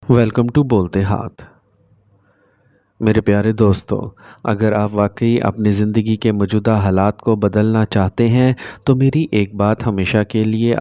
Welcome to بولتے ہاتھ۔ میرے پیارے دوستو، اگر آپ واقعی اپنی زندگی کے موجودہ حالات کو بدلنا چاہتے ہیں تو میری ایک بات ہمیشہ کے لیے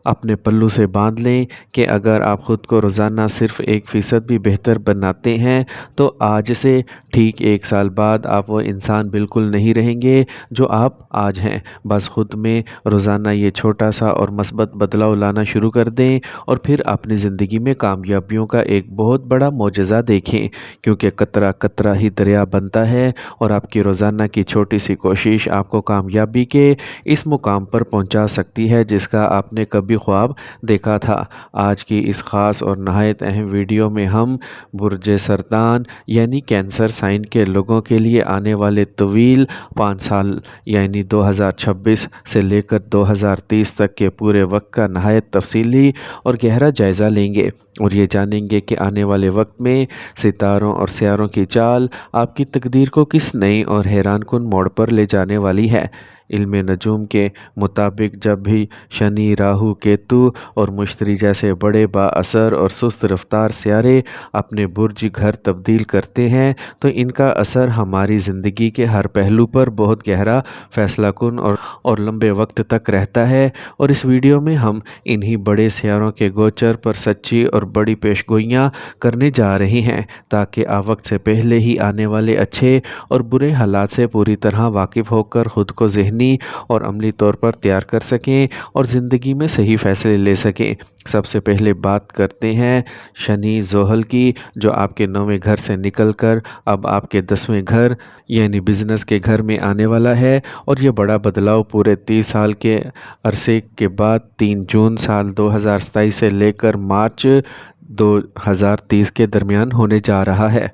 اپنے پلوں سے باندھ لیں کہ اگر آپ خود کو روزانہ صرف 1% بھی بہتر بناتے ہیں تو آج سے ٹھیک 1 سال بعد آپ وہ انسان بالکل نہیں رہیں گے جو آپ آج ہیں۔ بس خود میں روزانہ یہ چھوٹا سا اور مثبت بدلاؤ لانا شروع کر دیں اور پھر اپنی زندگی میں کامیابیوں کا ایک بہت بڑا معجزہ دیکھیں، کیونکہ قطرہ قطرہ ہی دریا بنتا ہے اور آپ کی روزانہ کی چھوٹی سی کوشش آپ کو کامیابی کے اس مقام پر پہنچا سکتی ہے جس کا آپ نے کبھی خواب دیکھا تھا۔ آج کی اس خاص اور نہایت اہم ویڈیو میں ہم برج سرطان یعنی کینسر سائن کے لوگوں کے لیے آنے والے طویل 5 سال یعنی 2026 سے لے کر 2030 تک کے پورے وقت کا نہایت تفصیلی اور گہرا جائزہ لیں گے اور یہ جانیں گے کہ آنے والے وقت میں ستاروں اور سیاروں کی چال آپ کی تقدیر کو کس نئی اور حیران کن موڑ پر لے جانے والی ہے۔ علم نجوم کے مطابق جب بھی شنی، راہو، کیتو اور مشتری جیسے بڑے با اثر اور سست رفتار سیارے اپنے برج گھر تبدیل کرتے ہیں تو ان کا اثر ہماری زندگی کے ہر پہلو پر بہت گہرا، فیصلہ کن اور لمبے وقت تک رہتا ہے۔ اور اس ویڈیو میں ہم انہی بڑے سیاروں کے گوچر پر سچی اور بڑی پیشگوئیاں کرنے جا رہے ہیں تاکہ آپ وقت سے پہلے ہی آنے والے اچھے اور برے حالات سے پوری طرح واقف ہو کر خود کو ذہنی اور عملی طور پر تیار کر سکیں اور زندگی میں صحیح فیصلے لے سکیں۔ سب سے پہلے بات کرتے ہیں شنی زحل کی، جو آپ کے 9ویں گھر سے نکل کر اب آپ کے 10ویں گھر یعنی بزنس کے گھر میں آنے والا ہے، اور یہ بڑا بدلاؤ پورے 30 سال کے عرصے کے بعد 3 جون سال 2027 سے لے کر مارچ 2030 کے درمیان ہونے جا رہا ہے،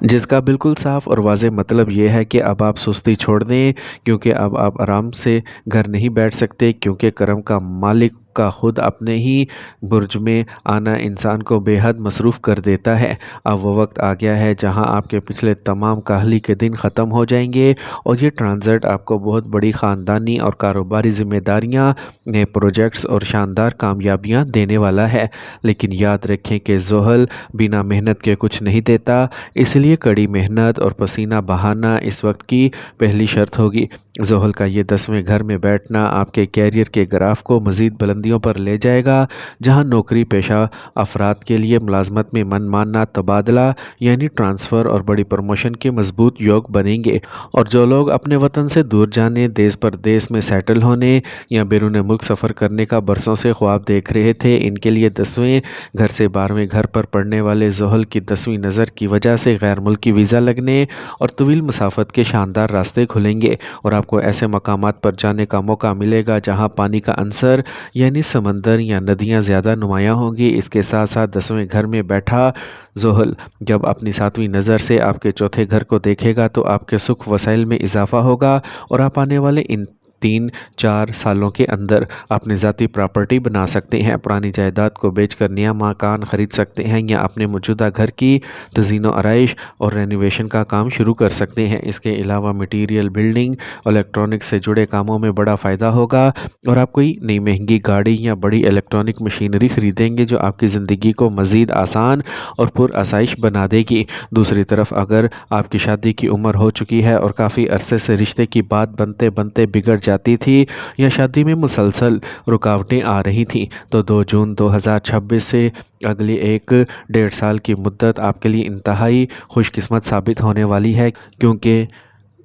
جس کا بالکل صاف اور واضح مطلب یہ ہے کہ اب آپ سستی چھوڑ دیں، کیونکہ اب آپ آرام سے گھر نہیں بیٹھ سکتے، کیونکہ کرم کا مالک کا خود اپنے ہی برج میں آنا انسان کو بے حد مصروف کر دیتا ہے۔ اب وہ وقت آ گیا ہے جہاں آپ کے پچھلے تمام کاہلی کے دن ختم ہو جائیں گے اور یہ ٹرانزٹ آپ کو بہت بڑی خاندانی اور کاروباری ذمہ داریاں، نئے پروجیکٹس اور شاندار کامیابیاں دینے والا ہے۔ لیکن یاد رکھیں کہ زحل بنا محنت کے کچھ نہیں دیتا، اس لیے کڑی محنت اور پسینہ بہانا اس وقت کی پہلی شرط ہوگی۔ زحل کا یہ 10ویں گھر میں بیٹھنا آپ کے کیریئر کے گراف کو مزید بلندیوں پر لے جائے گا، جہاں نوکری پیشہ افراد کے لیے ملازمت میں من ماننا تبادلہ یعنی ٹرانسفر اور بڑی پروموشن کے مضبوط یوگ بنیں گے، اور جو لوگ اپنے وطن سے دور جانے، دیس پردیس میں سیٹل ہونے یا بیرون ملک سفر کرنے کا برسوں سے خواب دیکھ رہے تھے، ان کے لیے 10ویں گھر سے 12ویں گھر پر پڑنے والے زحل کی 10ویں نظر کی وجہ سے غیر ملکی ویزا لگنے اور طویل مسافت کے شاندار راستے کھلیں گے، اور آپ کو ایسے مقامات پر جانے کا موقع ملے گا جہاں پانی کا عنصر یعنی سمندر یا ندیاں زیادہ نمایاں ہوں گی۔ اس کے ساتھ ساتھ 10ویں گھر میں بیٹھا زحل جب اپنی 7ویں نظر سے آپ کے 4تھے گھر کو دیکھے گا تو آپ کے سکھ وسائل میں اضافہ ہوگا اور آپ آنے والے ان 3-4 سالوں کے اندر اپنے ذاتی پراپرٹی بنا سکتے ہیں، پرانی جائیداد کو بیچ کر نیا مکان خرید سکتے ہیں یا اپنے موجودہ گھر کی تزئین و آرائش اور رینوویشن کا کام شروع کر سکتے ہیں۔ اس کے علاوہ مٹیریل، بلڈنگ، الیکٹرانکس سے جڑے کاموں میں بڑا فائدہ ہوگا اور آپ کوئی نئی مہنگی گاڑی یا بڑی الیکٹرانک مشینری خریدیں گے جو آپ کی زندگی کو مزید آسان اور پرآسائش بنا دے گی۔ دوسری طرف اگر آپ کی شادی کی عمر ہو چکی ہے اور کافی عرصے سے رشتے کی بات بنتے بنتے بگڑ جاتی تھی یا شادی میں مسلسل رکاوٹیں آ رہی تھیں تو 2 جون 2026 سے اگلی 1-1.5 سال کی مدت آپ کے لیے انتہائی خوش قسمت ثابت ہونے والی ہے، کیونکہ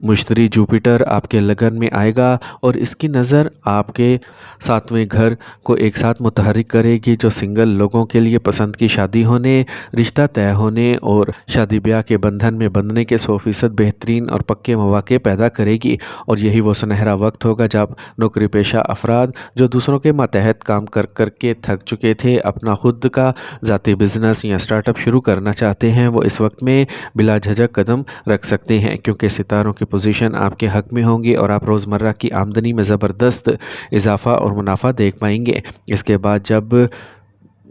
مشتری جوپیٹر آپ کے لگن میں آئے گا اور اس کی نظر آپ کے 7ویں گھر کو ایک ساتھ متحرک کرے گی، جو سنگل لوگوں کے لیے پسند کی شادی ہونے، رشتہ طے ہونے اور شادی بیاہ کے بندھن میں بندھنے کے 100% بہترین اور پکے مواقع پیدا کرے گی۔ اور یہی وہ سنہرا وقت ہوگا جب نوکری پیشہ افراد جو دوسروں کے ماتحت کام کر کر کے تھک چکے تھے، اپنا خود کا ذاتی بزنس یا سٹارٹ اپ شروع کرنا چاہتے ہیں، وہ اس وقت میں بلا جھجک قدم رکھ سکتے ہیں، کیونکہ ستاروں کی پوزیشن آپ کے حق میں ہوں گی اور آپ روزمرہ کی آمدنی میں زبردست اضافہ اور منافع دیکھ پائیں گے۔ اس کے بعد جب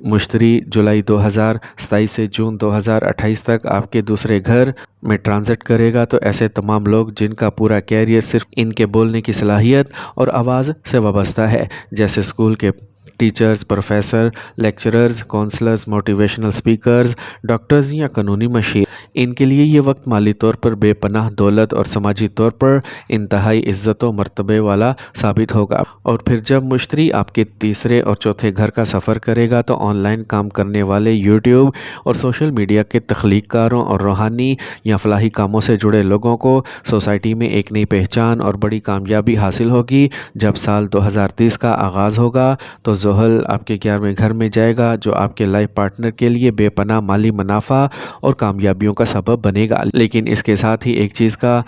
مشتری جولائی 2027 سے جون 2028 تک آپ کے دوسرے گھر میں ٹرانزٹ کرے گا تو ایسے تمام لوگ جن کا پورا کیریئر صرف ان کے بولنے کی صلاحیت اور آواز سے وابستہ ہے، جیسے اسکول کے teachers, professor, lecturers, counsellors, motivational speakers, doctors या कानूनी मशीर, इनके लिए ये वक्त माली तौर पर बेपनाह दौलत और समाजी तौर पर इंतहाई इज़्ज़त व मर्तबे वाला साबित होगा। और फिर जब मुश्तरी आपके तीसरे और चौथे घर का सफ़र करेगा तो ऑनलाइन काम करने वाले यूट्यूब और सोशल मीडिया के तख्लीक़कारों और रूहानी या फलाही कामों से जुड़े लोगों को सोसाइटी में एक नई पहचान और बड़ी कामयाबी हासिल होगी। जब साल 2030 का आगाज़ होगा तो ज़ोहल आपके 11वें घर में जाएगा, जो आपके लाइफ पार्टनर के लिए बेपनाह माली मुनाफा और कामयाबियों का सबब बनेगा। लेकिन इसके साथ ही एक चीज़ का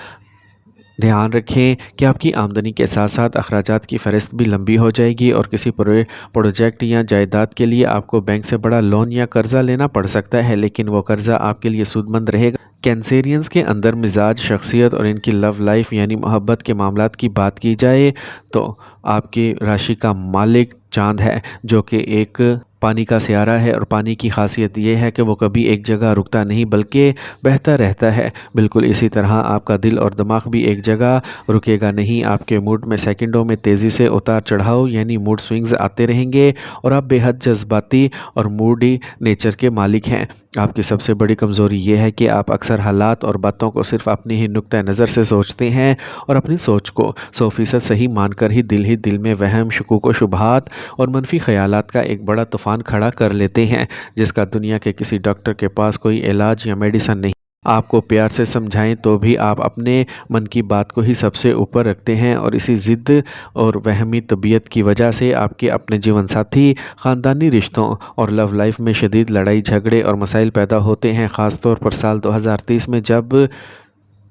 ध्यान रखें कि आपकी आमदनी के साथ साथ अखराजात की फ़हरिस्त भी लंबी हो जाएगी और किसी प्रोजेक्ट या जायदाद के लिए आपको बैंक से बड़ा लोन या कर्ज़ा लेना पड़ सकता है, लेकिन वो कर्ज़ा आपके लिए सूदमंद रहेगा। कैंसेरियंस के अंदर मिजाज, शख्सियत और इनकी लव लाइफ यानी मोहब्बत के मामलात की बात की जाए तो आपकी राशि का मालिक चाँद है, जो कि एक पानी का सियारा है और पानी की खासियत ये है कि वो कभी एक जगह रुकता नहीं बल्कि बहता रहता है। बिल्कुल इसी तरह आपका दिल और दिमाग भी एक जगह रुकेगा नहीं। आपके मूड में सेकंडों में तेज़ी से उतार चढ़ाव यानी मूड स्विंग्स आते रहेंगे और आप बेहद जज्बाती और मूडी नेचर के मालिक हैं। आपकी सबसे बड़ी कमज़ोरी ये है कि आप अक्सर हालात और बातों को सिर्फ अपनी ही नुक्ता नज़र से सोचते हैं और अपनी सोच को 100% सही मानकर ही दिल में वहम, शुकूक व शुबहात और मनफी ख्यालात का एक बड़ा तूफ़ान खड़ा कर लेते हैं, जिसका दुनिया के किसी डॉक्टर के पास कोई इलाज या मेडिसन नहीं। आपको प्यार से समझाएं तो भी आप अपने मन की बात को ही सबसे ऊपर रखते हैं और इसी ज़िद्द और वहमी तबीयत की वजह से आपके अपने जीवन साथी, ख़ानदानी रिश्तों और लव लाइफ में शदीद लड़ाई झगड़े और मसाइल पैदा होते हैं। ख़ास तौर पर साल 2030 में जब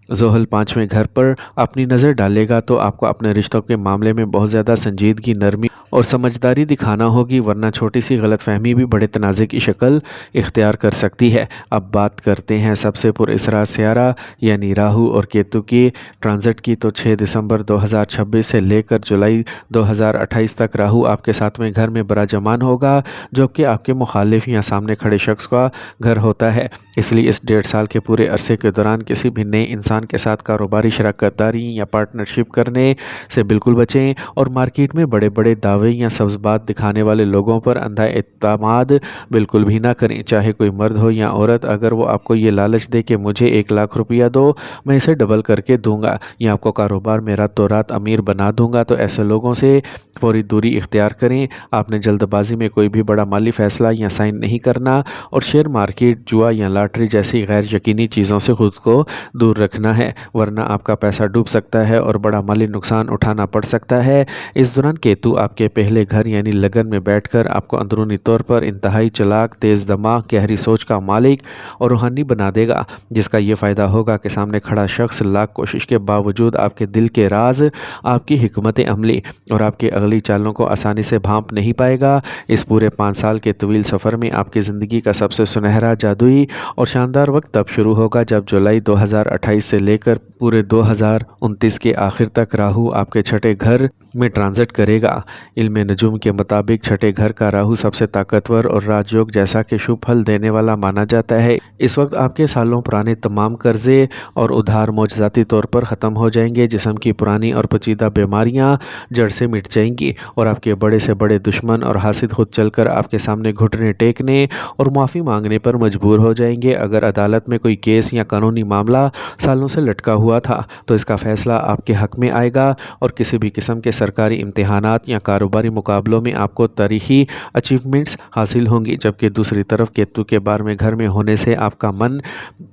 ज़ोहल 5वें घर पर अपनी नज़र डालेगा तो आपको अपने रिश्तों के मामले में बहुत ज़्यादा संजीदगी, नरमी और समझदारी दिखाना होगी, वरना छोटी सी गलतफहमी भी बड़े तनाज़े की शक्ल इख्तियार कर सकती है। अब बात करते हैं सबसे पुरअसरार सियारा यानी राहु और केतु की ट्रांजिट की। तो 6 दिसंबर 2026 से लेकर जुलाई 2028 तक राहु आपके 7वें घर में बराजमान होगा, जो कि आपके मुखालिफ या सामने खड़े शख्स का घर होता है। इसलिए इस 1.5 साल के पूरे अरसे के दौरान किसी भी नए इंसान के साथ कारोबारी शराकतदारी या पार्टनरशिप करने से बिल्कुल बचें और मार्केट में बड़े बड़े दावे या सब्ज़बात दिखाने वाले लोगों पर अंधा एतमाद बिल्कुल भी ना करें। चाहे कोई मर्द हो या औरत, अगर वो आपको ये लालच दे कि मुझे 1 लाख रुपया दो, मैं इसे डबल करके दूंगा या आपको कारोबार में रातों रात अमीर बना दूंगा, तो ऐसे लोगों से फौरी दूरी इख्तियार करें। आपने जल्दबाजी में कोई भी बड़ा माली फ़ैसला या साइन नहीं करना और शेयर मार्केट, जुआ या लॉटरी जैसी गैर यकीनी चीज़ों से ख़ुद को दूर रखना है, वरना आपका पैसा डूब सकता है और बड़ा माली नुकसान उठाना पड़ सकता है। इस दौरान केतु आपके पहले घर यानी लगन में बैठकर आपको अंदरूनी तौर पर इंतहाई चालाक, तेज़ दिमाग, गहरी सोच का मालिक और रूहानी बना देगा, जिसका ये फ़ायदा होगा कि सामने खड़ा शख्स लाख कोशिश के बावजूद आपके दिल के राज, आपकी हिकमत अमली और आपकी अगली चालों को आसानी से भांप नहीं पाएगा। इस पूरे 5 साल के तवील सफ़र में आपकी ज़िंदगी का सबसे सुनहरा, जादुई और शानदार वक्त तब शुरू होगा जब जुलाई 2028 से लेकर पूरे 2029 के आखिर तक राहु आपके 6ठे घर में ट्रांजिट करेगा। इल्म नजूम के मुताबिक 6ठे घर का राहु सबसे ताकतवर और राजयोग जैसा कि शुभ फल देने वाला माना जाता है। इस वक्त आपके सालों पुराने तमाम कर्जे और उधार मौजज़ाती तौर पर ख़त्म हो जाएंगे। जिस्म की पुरानी और पेचीदा बीमारियां जड़ से मिट जाएंगी और आपके बड़े से बड़े दुश्मन और हासिद खुद चलकर आपके सामने घुटने टेकने और माफ़ी मांगने पर मजबूर हो जाएंगे। अगर अदालत में कोई केस या कानूनी मामला सालों से लटका हुआ था तो इसका फ़ैसला आपके हक़ में आएगा और किसी भी किस्म के सरकारी इम्तिहानात या कारोबारी मुकाबलों में आपको तारीख़ी अचीवमेंट्स हासिल होंगी। जबकि दूसरी तरफ केतु के 12वें घर में होने से आपका मन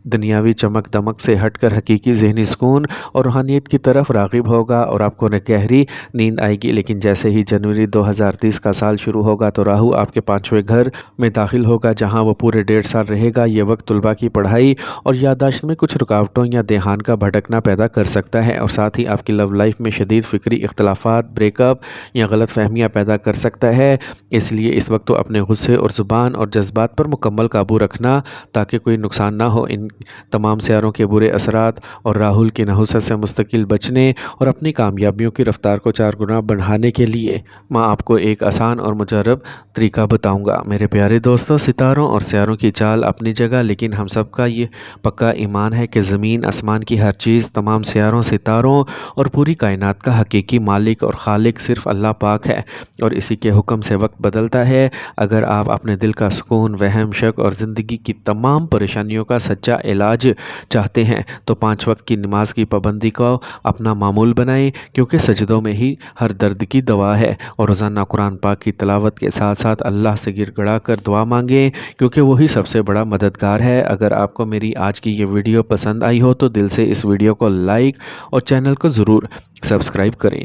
दुनियावी चमक दमक से हटकर हकीकी ज़हनी सुकून और रूहानियत की तरफ राग़िब होगा और आपको न गहरी नींद आएगी। लेकिन जैसे ही जनवरी 2030 का साल शुरू होगा तो राहु आपके 5वें घर में दाखिल होगा, जहां वो पूरे 1.5 साल रहेगा। ये वक्त तुलबा की पढ़ाई और याददाश्त में कुछ रुकावटों या देहान का भटकना पैदा कर सकता है और साथ ही आपकी लव लाइफ में शदीद फ़िक्री इख्तलाफात, ब्रेकअप या गलत फहमियाँ पैदा कर सकता है। इसलिए इस वक्त तो अपने गुस्से और ज़ुबान और जज्बात पर मुकम्मल काबू रखना ताकि कोई नुकसान ना हो। इन तमाम सियारों के बुरे असरात और राहुल की नहुसत से मुस्तकिल बचने और अपनी कामयाबियों की रफ्तार को 4 गुना बढ़ाने के लिए मैं आपको एक आसान और मुजरब तरीका बताऊंगा। मेरे प्यारे दोस्तों, सितारों और सियारों की चाल अपनी जगह, लेकिन हम सब का ये पक्का ईमान है कि ज़मीन आसमान آسمان کی ہر چیز، تمام سیاروں، ستاروں اور پوری کائنات کا حقیقی مالک اور خالق صرف اللہ پاک ہے، اور اسی کے حکم سے وقت بدلتا ہے۔ اگر آپ اپنے دل کا سکون، وہم، شک اور زندگی کی تمام پریشانیوں کا سچا علاج چاہتے ہیں تو 5 وقت کی نماز کی پابندی کو اپنا معمول بنائیں، کیونکہ سجدوں میں ہی ہر درد کی دوا ہے۔ اور روزانہ قرآن پاک کی تلاوت کے ساتھ ساتھ اللہ سے گر گڑا کر دعا مانگیں، کیونکہ وہی سب سے بڑا مددگار ہے۔ اگر آپ کو میری آج کی یہ ویڈیو پسند آئی ہو تو دل سے اس ویڈیو کو لائک اور چینل کو ضرور سبسکرائب کریں۔